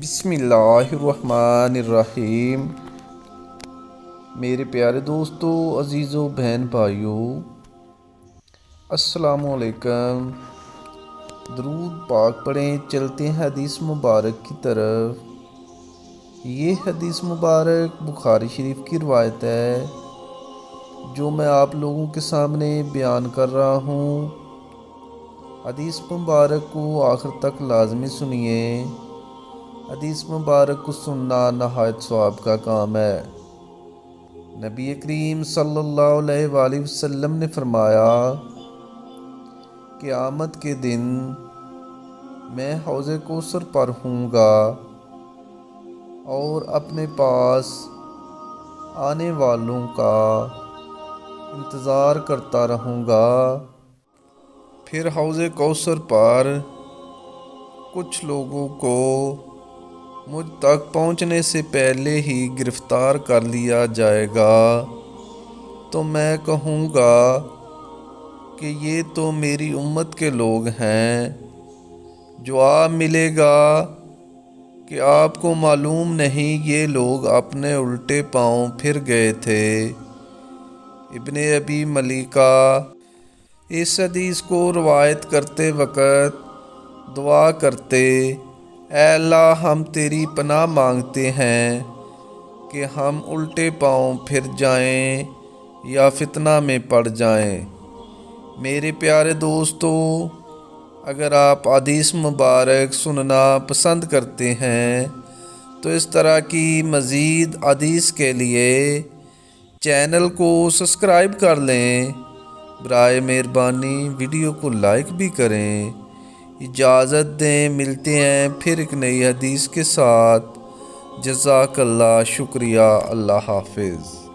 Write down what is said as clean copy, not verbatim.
بسم اللہ الرحمن الرحیم۔ میرے پیارے دوستو، عزیزو، بہن بھائیو، السلام علیکم۔ درود پاک پڑھیں، چلتے ہیں حدیث مبارک کی طرف۔ یہ حدیث مبارک بخاری شریف کی روایت ہے جو میں آپ لوگوں کے سامنے بیان کر رہا ہوں۔ حدیث مبارک کو آخر تک لازمی سنیے۔ حدیث مبارک کو سننا نہایت ثواب کا کام ہے۔ نبی کریم صلی اللہ علیہ وآلہ وسلم نے فرمایا، قیامت کے دن میں حوض کوثر پر ہوں گا اور اپنے پاس آنے والوں کا انتظار کرتا رہوں گا۔ پھر حوض کوثر پر کچھ لوگوں کو مجھ تک پہنچنے سے پہلے ہی گرفتار کر لیا جائے گا، تو میں کہوں گا کہ یہ تو میری امت کے لوگ ہیں۔ جواب ملے گا کہ آپ کو معلوم نہیں یہ لوگ اپنے الٹے پاؤں پھر گئے تھے۔ ابن ابی ملیکہ اس حدیث کو روایت کرتے وقت دعا کرتے، اے اللہ، ہم تیری پناہ مانگتے ہیں کہ ہم الٹے پاؤں پھر جائیں یا فتنہ میں پڑ جائیں۔ میرے پیارے دوستو، اگر آپ حدیث مبارک سننا پسند کرتے ہیں تو اس طرح کی مزید حدیث کے لیے چینل کو سبسکرائب کر لیں۔ برائے مہربانی ویڈیو کو لائک بھی کریں۔ اجازت دیں، ملتے ہیں پھر ایک نئی حدیث کے ساتھ۔ جزاک اللہ، شکریہ، اللہ حافظ۔